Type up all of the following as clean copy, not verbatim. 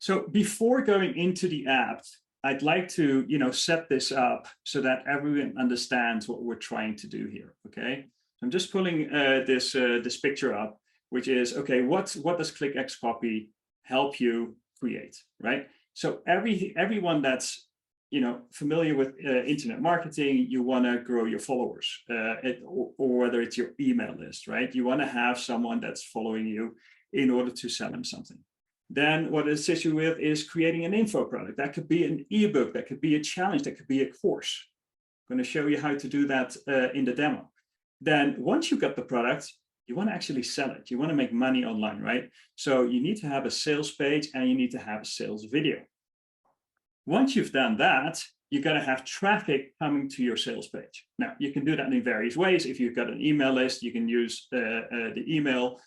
So before going into the app, I'd like to, set this up so that everyone understands what we're trying to do here. Okay, I'm just pulling this picture up, which is okay. What does KlickXCopy help you create, right? So everyone that's familiar with internet marketing, you want to grow your followers, or whether it's your email list, right? You want to have someone that's following you in order to sell them something. Then what it assists you with is creating an info product. That could be an ebook, that could be a challenge, that could be a course. I'm going to show you how to do that in the demo. Then once you've got the product, you want to actually sell it. You want to make money online, right? So you need to have a sales page and you need to have a sales video. Once you've done that, you've got to have traffic coming to your sales page. Now, you can do that in various ways. If you've got an email list, you can use the email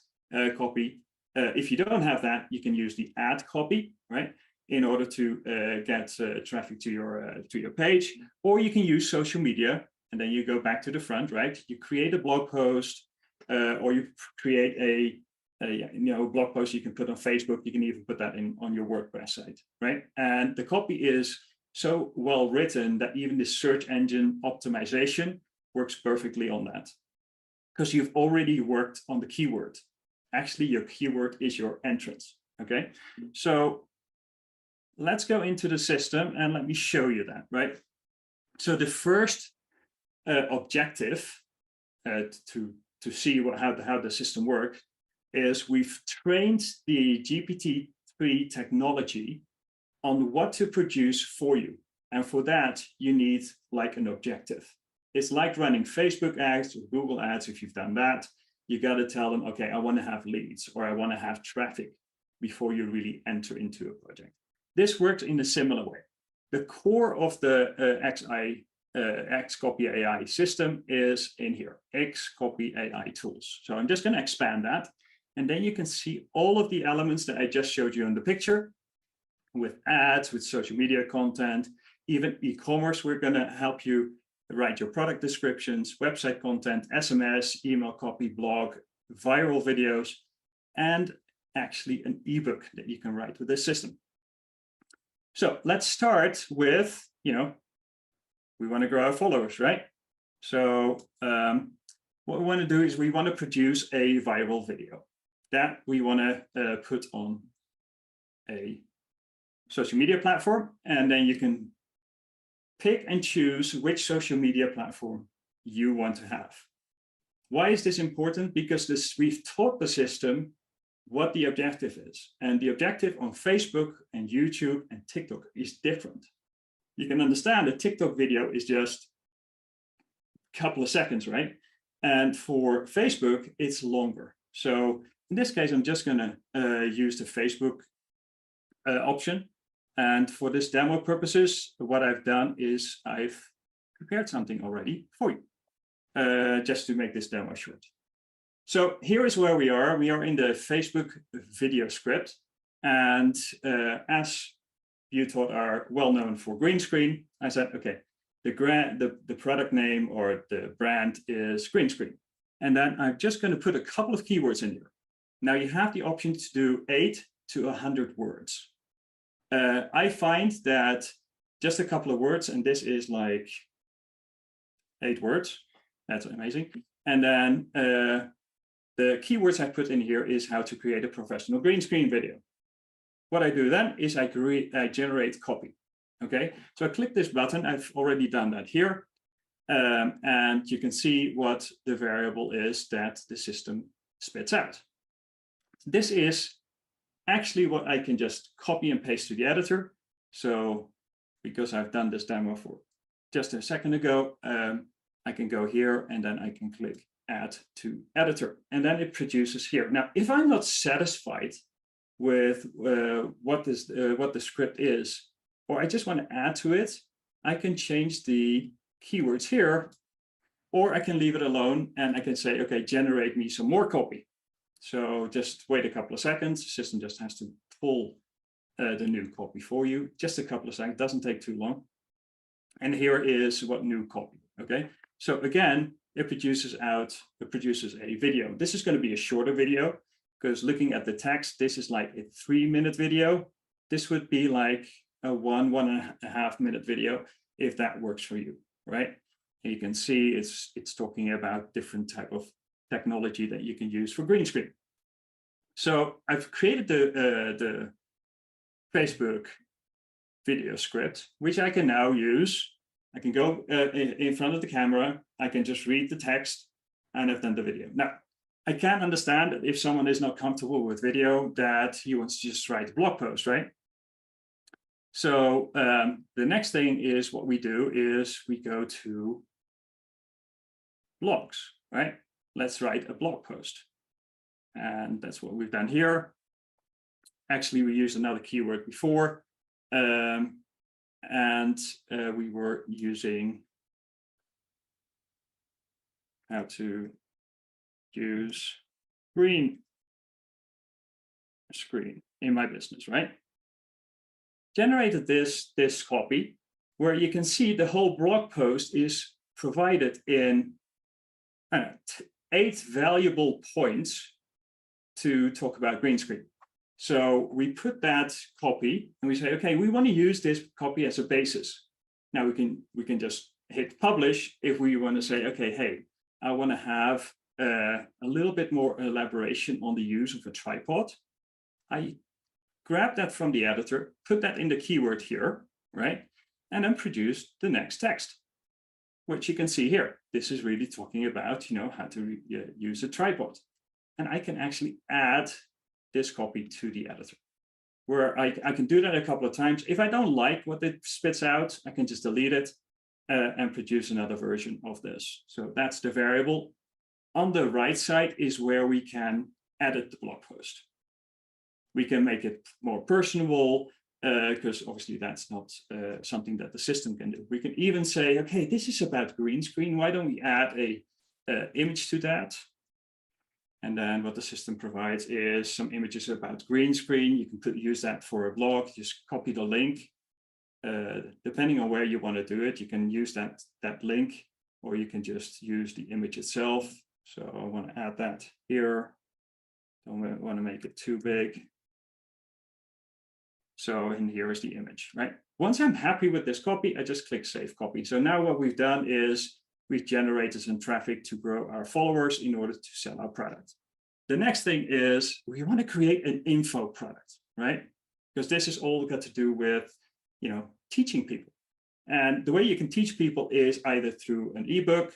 copy. If you don't have that, you can use the ad copy, right, in order to get traffic to your page. Or you can use social media, and then you go back to the front, right? You create a blog post, or you create a blog post you can put on Facebook. You can even put that on your WordPress site, right? And the copy is so well written that even the search engine optimization works perfectly on that, because you've already worked on the keyword. Actually, your keyword is your entrance, okay? So let's go into the system and let me show you that, right? So the first objective to see how the system works is we've trained the GPT-3 technology on what to produce for you. And for that, you need like an objective. It's like running Facebook ads or Google ads. If you've done that, you got to tell them, okay, I want to have leads or I want to have traffic before you really enter into a project. This works in a similar way. The core of the KlickXCopy AI system is in here, KlickXCopy AI tools. So I'm just going to expand that. And then you can see all of the elements that I just showed you in the picture with ads, with social media content, even e-commerce. We're going to help you write your product descriptions, website content, SMS, email copy, blog, viral videos, and actually an ebook that you can write with this system. So let's start with, we want to grow our followers, right? So what we want to do is we want to produce a viral video that we want to put on a social media platform, and then you can pick and choose which social media platform you want to have. Why is this important? Because we've taught the system what the objective is. And the objective on Facebook and YouTube and TikTok is different. You can understand a TikTok video is just a couple of seconds, right? And for Facebook, it's longer. So in this case, I'm just going to use the Facebook option. And for this demo purposes, what I've done is I've prepared something already for you, just to make this demo short. So here is where we are. We are in the Facebook video script. And as you thought are well known for green screen, I said, okay, the product name or the brand is green screen. And then I'm just going to put a couple of keywords in here. Now you have the option to do 8 to 100 words. I find that just a couple of words, and this is like 8 words. That's amazing. And then the keywords I put in here is how to create a professional green screen video. What I do then is I generate copy. Okay, so I click this button. I've already done that here. And you can see what the variable is that the system spits out. This is actually what I can just copy and paste to the editor. So because I've done this demo for just a second ago, I can go here and then I can click add to editor, and then it produces here. Now, if I'm not satisfied with what the script is, or I just want to add to it, I can change the keywords here, or I can leave it alone and I can say, okay, generate me some more copy. So just wait a couple of seconds. The system just has to pull the new copy for you. Just a couple of seconds, doesn't take too long. And here is what new copy, okay? So again, it produces a video. This is going to be a shorter video because looking at the text, this is like a 3-minute video. this would be like a 1.5 minute video, if that works for you, right? And you can see it's talking about different type of technology that you can use for green screen. So I've created the Facebook video script, which I can now use. I can go in front of the camera, I can just read the text, and I've done the video. Now, I can understand that if someone is not comfortable with video, that he wants to just write a blog post, right? So the next thing is what we do is we go to blogs, right? Let's write a blog post. And that's what we've done here. Actually, we used another keyword before. We were using how to use green screen in my business, right? Generated this copy where you can see the whole blog post is provided in 8 valuable points to talk about green screen. So we put that copy and we say, okay, we want to use this copy as a basis. Now we can just hit publish if we want to say, okay, hey, I want to have a little bit more elaboration on the use of a tripod. I grab that from the editor, put that in the keyword here, right? And then produce the next text, which you can see here. This is really talking about, how to use a tripod. And I can actually add this copy to the editor, where I can do that a couple of times. If I don't like what it spits out, I can just delete it and produce another version of this. So that's the variable. On the right side is where we can edit the blog post. We can make it more personable, because obviously that's not something that the system can do. We can even say, okay, this is about green screen. Why don't we add a image to that? And then what the system provides is some images about green screen. You can use that for a blog. Just copy the link. Depending on where you want to do it, you can use that link, or you can just use the image itself. So I want to add that here. Don't want to make it too big. So in here is the image, right? Once I'm happy with this copy, I just click Save Copy. So now what we've done is we've generated some traffic to grow our followers in order to sell our product. The next thing is we want to create an info product, right? Because this is all got to do with, teaching people. And the way you can teach people is either through an ebook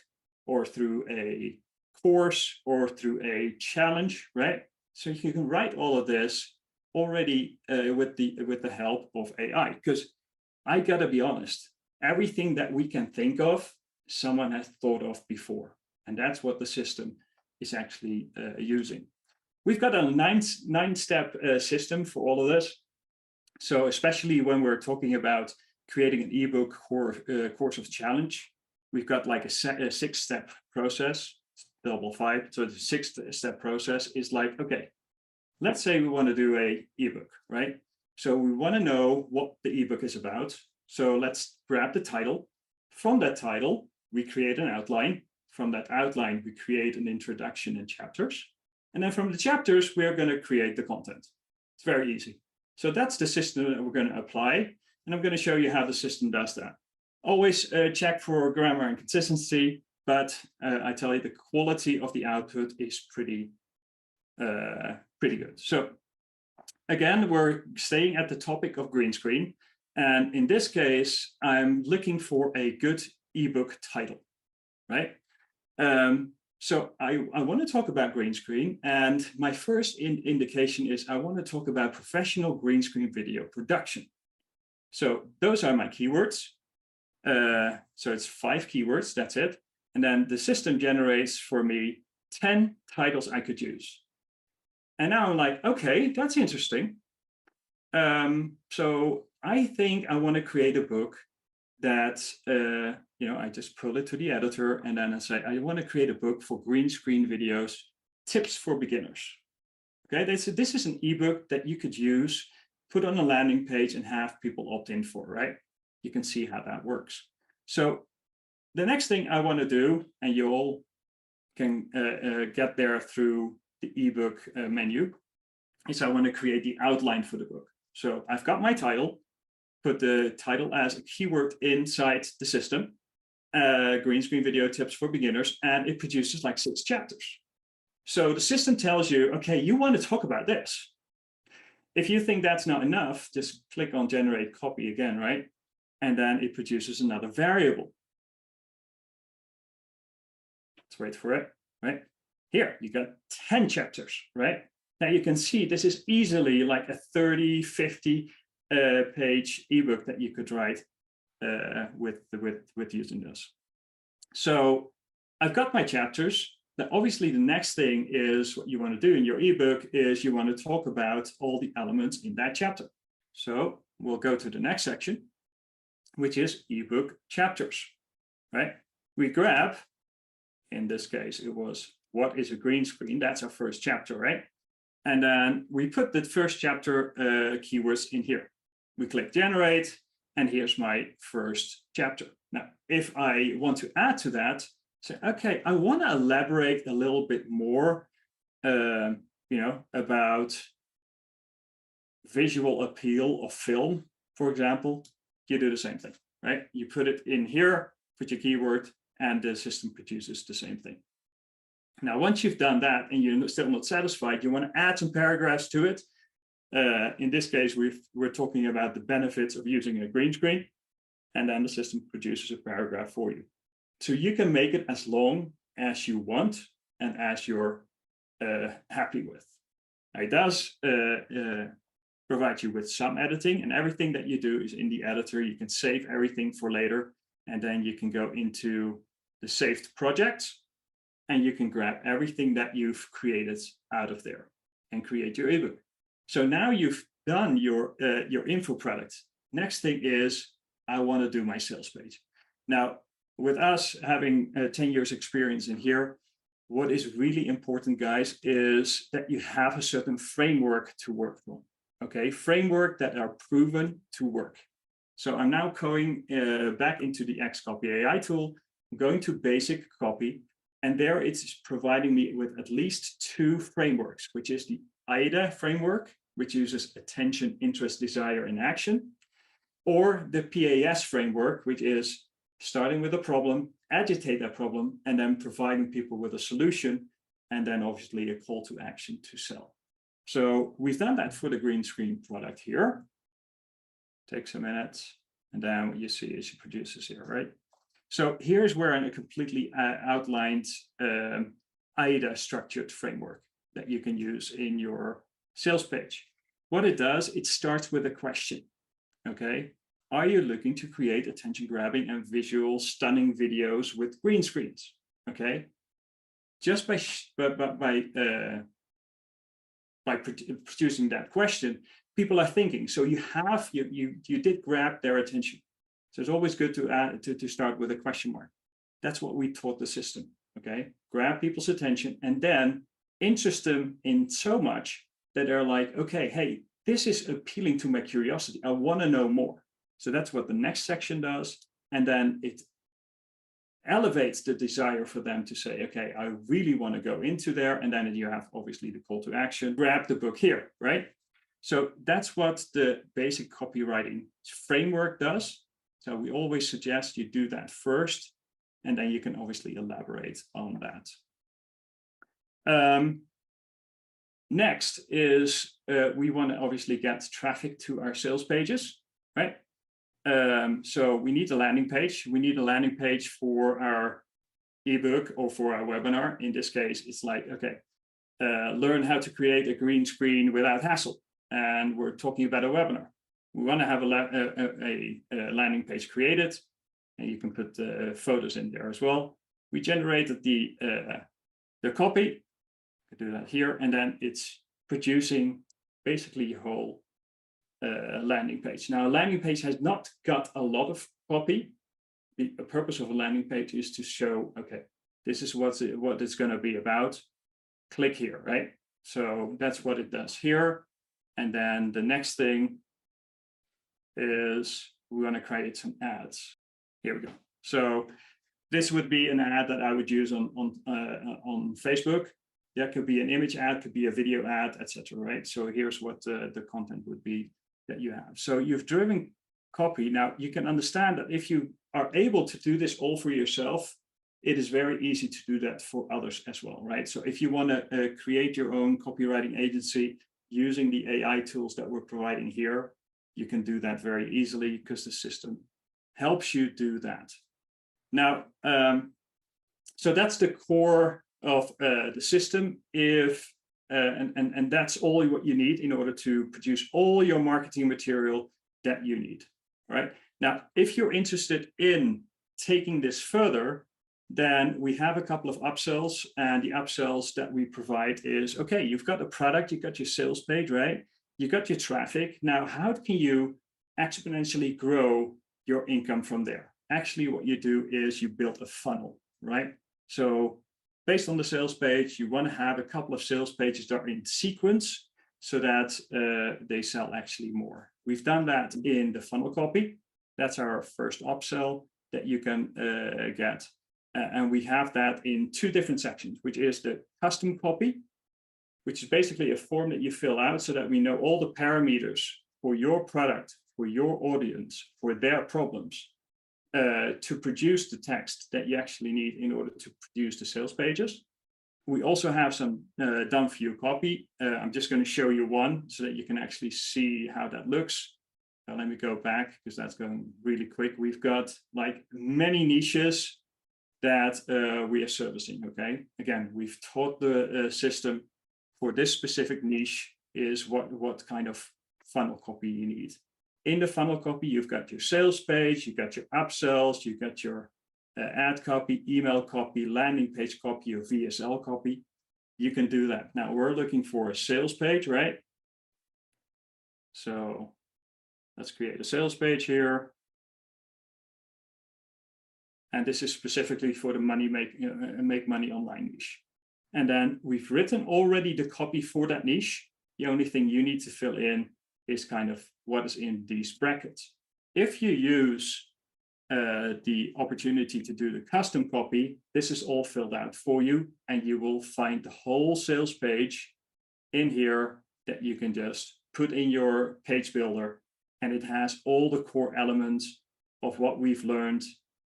or through a course or through a challenge, right? So you can write all of this already with the help of AI. Because I gotta be honest, everything that we can think of, someone has thought of before, and that's what the system is actually using. We've got a nine-step system for all of this. So especially when we're talking about creating an ebook or course of challenge, we've got like a 6-step process, double 5. So the 6th-step process is like, okay, let's say we want to do a ebook, right? So we want to know what the ebook is about. So let's grab the title. From that title, we create an outline. From that outline, we create an introduction and chapters. And then from the chapters, we're going to create the content. It's very easy. So that's the system that we're going to apply. And I'm going to show you how the system does that. Always check for grammar and consistency, but I tell you the quality of the output is pretty good. So again, we're staying at the topic of green screen. And in this case, I'm looking for a good ebook title, right? So I want to talk about green screen. And my first indication is I want to talk about professional green screen video production. So those are my keywords. So it's 5 keywords, that's it. And then the system generates for me 10 titles I could use. And now I'm like, okay, that's interesting. So I think I want to create a book that, I just pull it to the editor and then I say, I want to create a book for green screen videos, tips for beginners. Okay, they said this is an ebook that you could use, put on a landing page and have people opt in for, right? You can see how that works. So the next thing I want to do, and you all can get there through the ebook menu, is I want to create the outline for the book. So I've got my title, put the title as a keyword inside the system, green screen video tips for beginners, and it produces like 6 chapters. So the system tells you, okay, you want to talk about this. If you think that's not enough, just click on generate copy again, right? And then it produces another variable. Let's wait for it, right? Here, you got 10 chapters, right? Now you can see this is easily like a 30, 50 page ebook that you could write with using this. So I've got my chapters. Now, obviously, the next thing is what you want to do in your ebook is you want to talk about all the elements in that chapter. So we'll go to the next section, which is ebook chapters, right? We grab, in this case, it was what is a green screen? That's our first chapter, right? And then we put the first chapter keywords in here. We click generate, and here's my first chapter. Now, if I want to add to that, say, okay, I want to elaborate a little bit more, about visual appeal of film, for example, you do the same thing, right? You put it in here, put your keyword, and the system produces the same thing. Now, once you've done that and you're still not satisfied, you want to add some paragraphs to it. In this case, we're talking about the benefits of using a green screen, and then the system produces a paragraph for you. So you can make it as long as you want and as you're happy with. It does provide you with some editing, and everything that you do is in the editor. You can save everything for later, and then you can go into the saved projects, and you can grab everything that you've created out of there and create your ebook. So now you've done your info product. Next thing is, I want to do my sales page. Now, with us having 10 years experience in here, what is really important, guys, is that you have a certain framework to work on. Okay, framework that are proven to work. So I'm now going back into the XCopy AI tool. I'm going to basic copy, and there it's providing me with at least 2 frameworks, which is the AIDA framework, which uses attention, interest, desire, and action, or the PAS framework, which is starting with a problem, agitate that problem, and then providing people with a solution, and then obviously a call to action to sell. So we've done that for the green screen product here. Takes a minute, and then what you see is it produces here, right? So here's where a completely outlined AIDA structured framework that you can use in your sales page. What it does, it starts with a question, okay? Are you looking to create attention-grabbing and visual stunning videos with green screens? Okay, just by producing that question, people are thinking. So you did grab their attention. So it's always good to start with a question mark. That's what we taught the system. Okay, grab people's attention and then interest them in so much that they're like, okay, hey, this is appealing to my curiosity. I want to know more. So that's what the next section does. And then it elevates the desire for them to say, okay, I really want to go into there. And then you have obviously the call to action, grab the book here, right? So that's what the basic copywriting framework does. So we always suggest you do that first, and then you can obviously elaborate on that. Next is we want to obviously get traffic to our sales pages, right? So we need a landing page. We need a landing page for our ebook or for our webinar. In this case, it's like, okay, learn how to create a green screen without hassle. And we're talking about a webinar. We want to have a landing page created, and you can put photos in there as well. We generated the copy. I do that here, and then it's producing basically a whole landing page. Now, a landing page has not got a lot of copy. The purpose of a landing page is to show, okay, this is what it's going to be about. Click here, right? So that's what it does here. And then the next thing is we want to create some ads. Here we go. So this would be an ad that I would use on Facebook. That could be an image ad, could be a video ad, etc. Right? So here's what the content would be that you have. So you've driven copy. Now you can understand that if you are able to do this all for yourself, it is very easy to do that for others as well, right? So if you want to create your own copywriting agency using the AI tools that we're providing here, you can do that very easily because the system helps you do that. Now, so that's the core of the system. And that's all what you need in order to produce all your marketing material that you need, right? Now, if you're interested in taking this further, then we have a couple of upsells, and the upsells that we provide is, okay, you've got a product, you've got your sales page, right? You got your traffic. Now, how can you exponentially grow your income from there? Actually, what you do is you build a funnel, right? So based on the sales page, you want to have a couple of sales pages that are in sequence so that they sell actually more. We've done that in the funnel copy. That's our first upsell that you can get. And we have that in two different sections, which is the custom copy, which is basically a form that you fill out so that we know all the parameters for your product, for your audience, for their problems, to produce the text that you actually need in order to produce the sales pages. We also have some done for you copy. I'm just going to show you one so that you can actually see how that looks. Let me go back because that's going really quick. We've got like many niches that we are servicing, okay? Again, we've taught the system for this specific niche is what kind of funnel copy you need. In the funnel copy, you've got your sales page, you've got your upsells, you've got your ad copy, email copy, landing page copy, or VSL copy. You can do that. Now, we're looking for a sales page, right? So let's create a sales page here. And this is specifically for the make money online niche. And then we've written already the copy for that niche. The only thing you need to fill in is kind of what is in these brackets. If you use the opportunity to do the custom copy, this is all filled out for you, and you will find the whole sales page in here that you can just put in your page builder, and it has all the core elements of what we've learned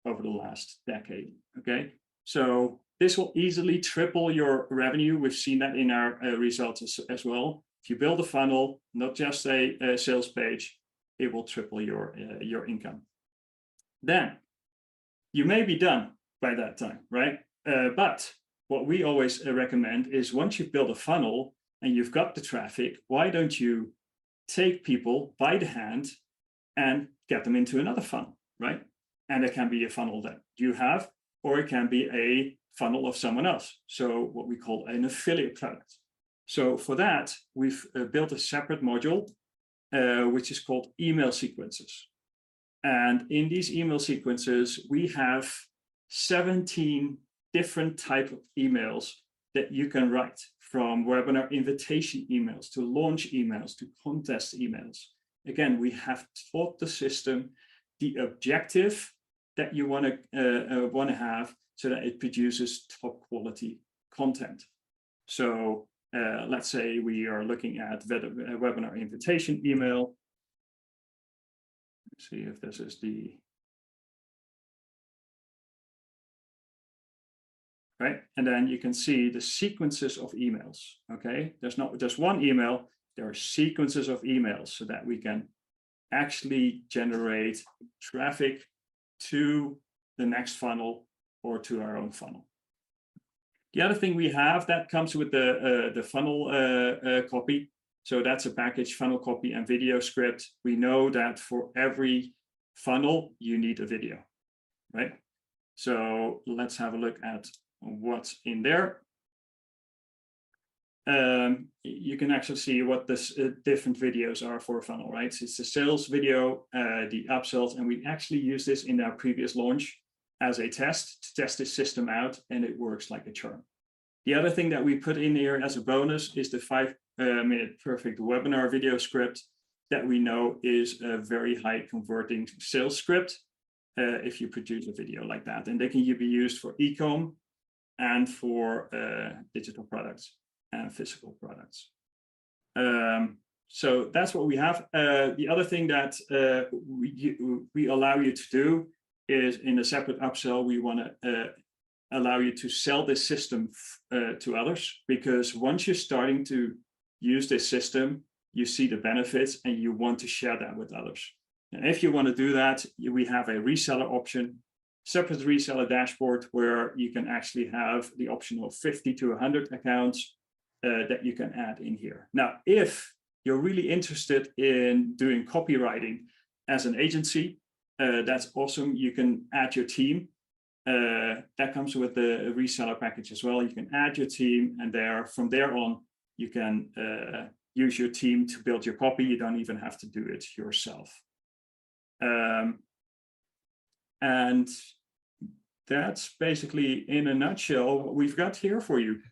over the last decade, okay? So this will easily triple your revenue. We've seen that in our results as well. If you build a funnel, not just a sales page, it will triple your income. Then you may be done by that time, right? But what we always recommend is once you've built a funnel and you've got the traffic, why don't you take people by the hand and get them into another funnel, right? And it can be a funnel that you have, or it can be a funnel of someone else. So what we call an affiliate product. So for that, we've built a separate module, which is called email sequences. And in these email sequences, we have 17 different types of emails that you can write, from webinar invitation emails to launch emails to contest emails. Again, we have taught the system the objective that you want to have so that it produces top quality content. So let's say we are looking at webinar invitation email. Let's see if this is the right, and then you can see the sequences of emails. Okay, there's not just one email, there are sequences of emails so that we can actually generate traffic to the next funnel or to our own funnel. The other thing we have that comes with the funnel copy. So that's a package, funnel copy and video script. We know that for every funnel, you need a video, right? So let's have a look at what's in there. You can actually see what the different videos are for a funnel, right? So it's the sales video, the upsells, and we actually used this in our previous launch as a test to test this system out, and it works like a charm. The other thing that we put in here as a bonus is the 5-minute perfect webinar video script that we know is a very high converting sales script if you produce a video like that. And they can be used for e-com and for digital products and physical products. So that's what we have. The other thing that we allow you to do is in a separate upsell, we want to allow you to sell this system to others, because once you're starting to use this system, you see the benefits and you want to share that with others. And if you want to do that, we have a reseller option, separate reseller dashboard, where you can actually have the option of 50 to 100 accounts that you can add in here. Now, if you're really interested in doing copywriting as an agency, that's awesome. You can add your team. That comes with the reseller package as well. You can add your team, and from there on, you can use your team to build your copy. You don't even have to do it yourself. And that's basically, in a nutshell, what we've got here for you.